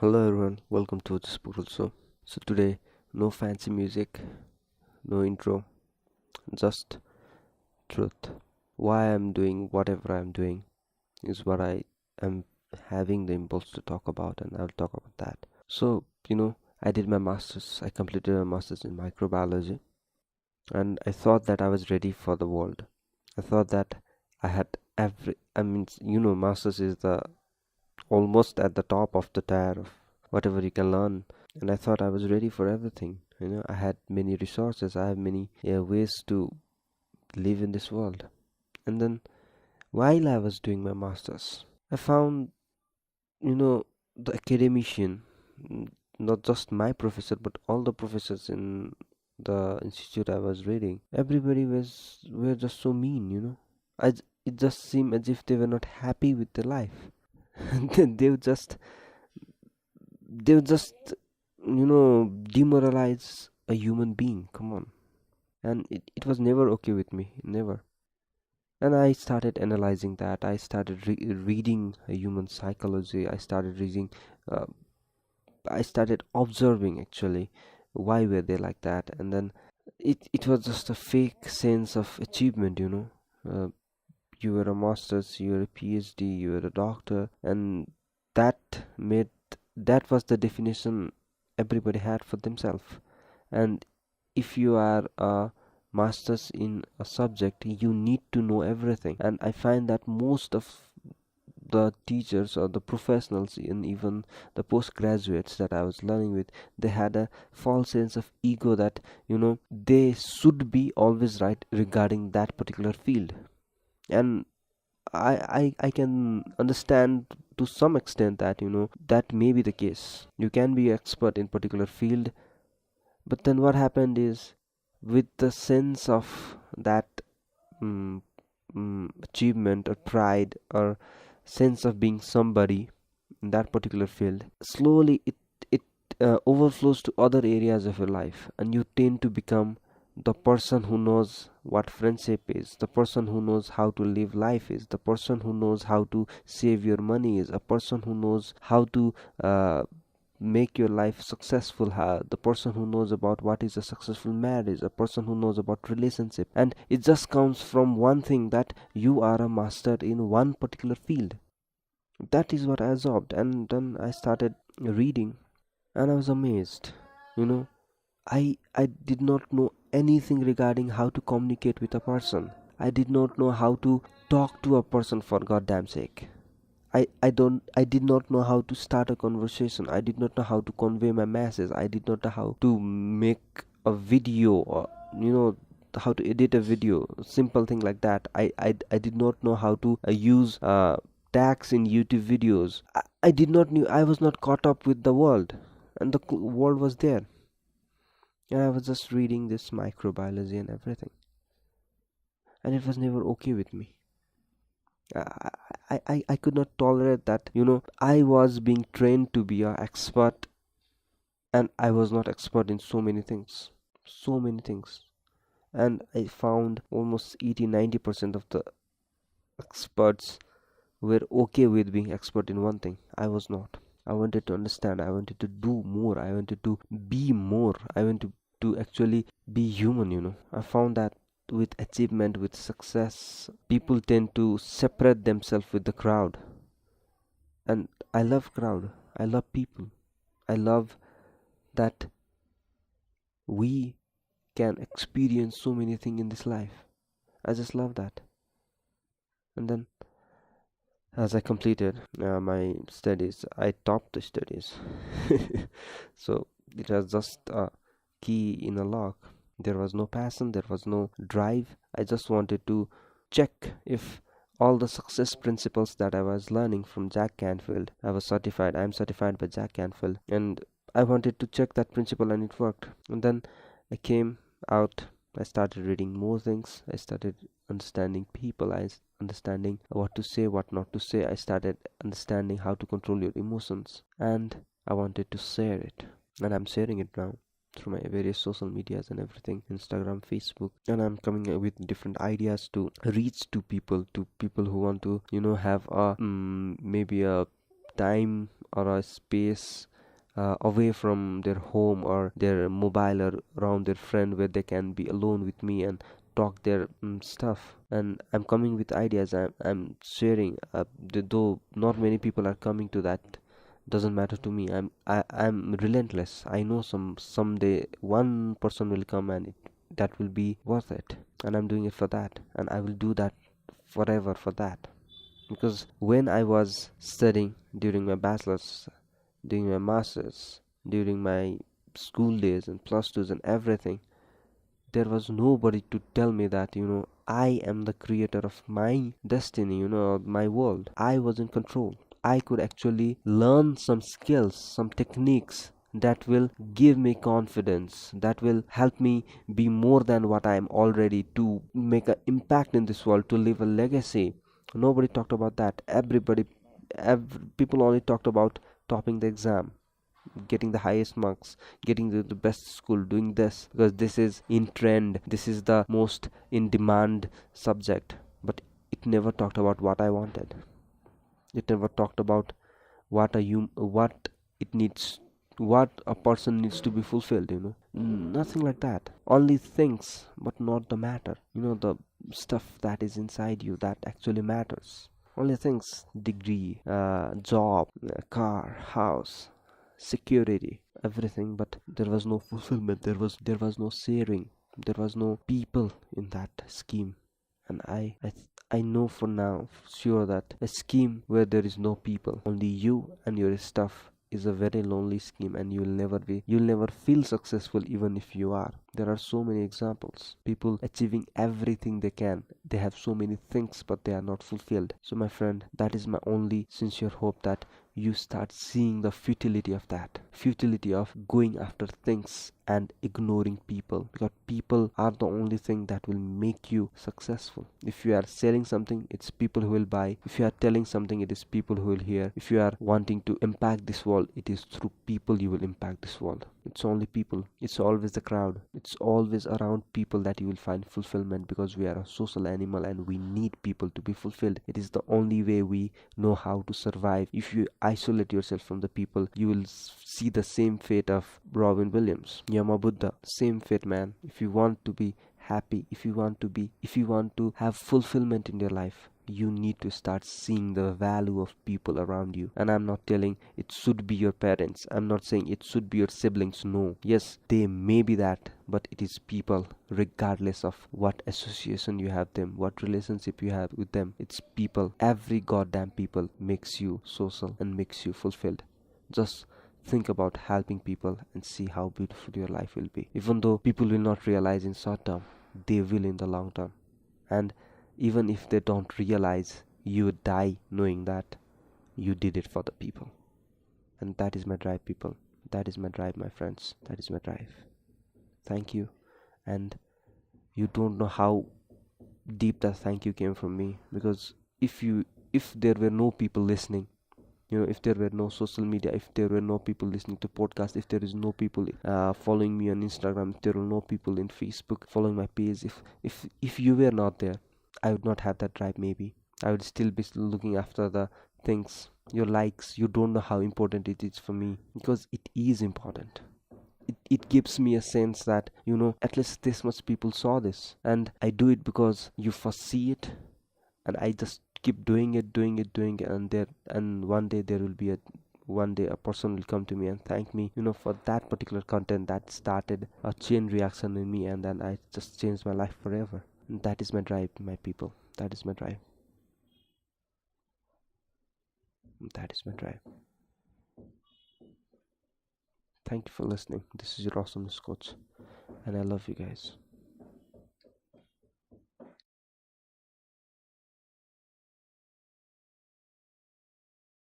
Hello everyone, welcome to Ojesh Pokhrel Show. So today, no fancy music, no intro, just truth. Why I'm doing whatever I'm doing is what I am having the impulse to talk about, and I'll talk about that. So, I did my master's, I completed my master's in microbiology, and I thought that I was ready for the world. I thought that I had master's is the almost at the top of the tier of whatever you can learn, and I thought I was ready for everything. I had many resources, I have many ways to live in this world. And then while I was doing my masters, I found the academician, not just my professor but all the professors in the institute I was reading, everybody were just so mean. It just seemed as if they were not happy with their life. they would just they would just demoralize a human being. Come on. And it was never okay with me, never. And I started analyzing that. I started reading human psychology. uh, I started observing actually why were they like that. And then it was just a fake sense of achievement. You were a master's, you were a PhD, you were a doctor, and that made that was the definition everybody had for themselves. And if you are a master's in a subject, you need to know everything. And I find that most of the teachers or the professionals and even the postgraduates that I was learning with, they had a false sense of ego that they should be always right regarding that particular field. And I can understand to some extent that that may be the case. You can be expert in particular field, but then what happened is, with the sense of that achievement or pride or sense of being somebody in that particular field, slowly it overflows to other areas of your life, and you tend to become the person who knows what friendship is, the person who knows how to live life is, the person who knows how to save your money is, a person who knows how to make your life successful, the person who knows about what is a successful marriage, a person who knows about relationship. And it just comes from one thing, that you are a master in one particular field. That is what I absorbed. And then I started reading, and I was amazed. I did not know anything regarding how to communicate with a person. I did not know how to talk to a person, for goddamn sake. I did not know how to start a conversation. I did not know how to convey my message. I did not know how to make a video, or how to edit a video, simple thing like that. I did not know how to use tags in YouTube videos. I did not knew. I was not caught up with the world, and the world was there. And I was just reading this microbiology and everything. And it was never okay with me. I could not tolerate that. I was being trained to be an expert, and I was not expert in so many things. So many things. And I found almost 80-90% of the experts were okay with being expert in one thing. I was not. I wanted to understand. I wanted to do more. I wanted to be more. I wanted to actually be human. I found that with achievement, with success, people tend to separate themselves with the crowd. And I love crowd. I love people. I love that we can experience so many things in this life. I just love that. And then as I completed my studies, I topped the studies. So it was just a key in a lock. There was no passion, there was no drive. I just wanted to check if all the success principles that I was learning from Jack Canfield, I'm certified by Jack Canfield, and I wanted to check that principle, and it worked. And then I came out, I started reading more things, I started understanding people, I understanding what to say, what not to say. I started understanding how to control your emotions, and I wanted to share it, and I'm sharing it now through my various social medias and everything, Instagram, Facebook. And I'm coming up with different ideas to reach to people who want to have a maybe a time or a space away from their home or their mobile or around their friend where they can be alone with me and talk their stuff. And I'm coming with ideas. I'm sharing. Though not many people are coming to that, doesn't matter to me. I'm relentless. I know someday one person will come and that will be worth it. And I'm doing it for that. And I will do that forever for that. Because when I was studying during my bachelor's, during my master's, during my school days and plus twos and everything, there was nobody to tell me that, I am the creator of my destiny, of my world. I was in control. I could actually learn some skills, some techniques that will give me confidence, that will help me be more than what I am already, to make an impact in this world, to leave a legacy. Nobody talked about that. People only talked about topping the exam, getting the highest marks, getting the best school, doing this because this is in trend, this is the most in demand subject. But it never talked about what I wanted. It never talked about what a person needs to be fulfilled. Nothing like that. Only things, but not the matter. The stuff that is inside you that actually matters. Only things: degree, job, car, house, security, everything. But there was no fulfillment. There was no sharing. There was no people in that scheme. And I know for now sure that a scheme where there is no people, only you and your stuff, is a very lonely scheme, and you'll never feel successful even if you are. There are so many examples. People achieving everything they can. They have so many things, but they are not fulfilled. So my friend, that is my only sincere hope, that you start seeing the futility of that. Futility of going after things and ignoring people. Because people are the only thing that will make you successful. If you are selling something, it's people who will buy. If you are telling something, it is people who will hear. If you are wanting to impact this world, it is through people you will impact this world. It's only people. It's always the crowd. It's always around people that you will find fulfillment, because we are a social animal and we need people to be fulfilled. It is the only way we know how to survive. If you isolate yourself from the people, you will see the same fate of Robin Williams, Yama Buddha. Same fate, man. If you want to be happy, if you want to have fulfillment in your life, you need to start seeing the value of people around you. And I'm not telling it should be your parents. I'm not saying it should be your siblings. No. Yes, they may be that, but it is people, regardless of what association you have them, what relationship you have with them. It's people. Every goddamn people makes you social and makes you fulfilled. Just think about helping people and see how beautiful your life will be. Even though people will not realize in short term, they will in the long term. And even if they don't realize, you die knowing that you did it for the people. And that is my drive, people. That is my drive, my friends. That is my drive. Thank you. And you don't know how deep that thank you came from me. Because if there were no people listening, if there were no social media, if there were no people listening to podcasts, if there is no people following me on Instagram, if there were no people in Facebook following my page, if you were not there, I would not have that drive. Maybe I would still be looking after the things, your likes. You don't know how important it is for me, because it is important. It gives me a sense that, at least this much people saw this, and I do it because you foresee it, and I just keep doing it, and one day a person will come to me and thank me, for that particular content that started a chain reaction in me, and then I just changed my life forever. And that is my drive, my people. That is my drive. That is my drive. Thank you for listening. This is your awesomeness coach, and I love you guys.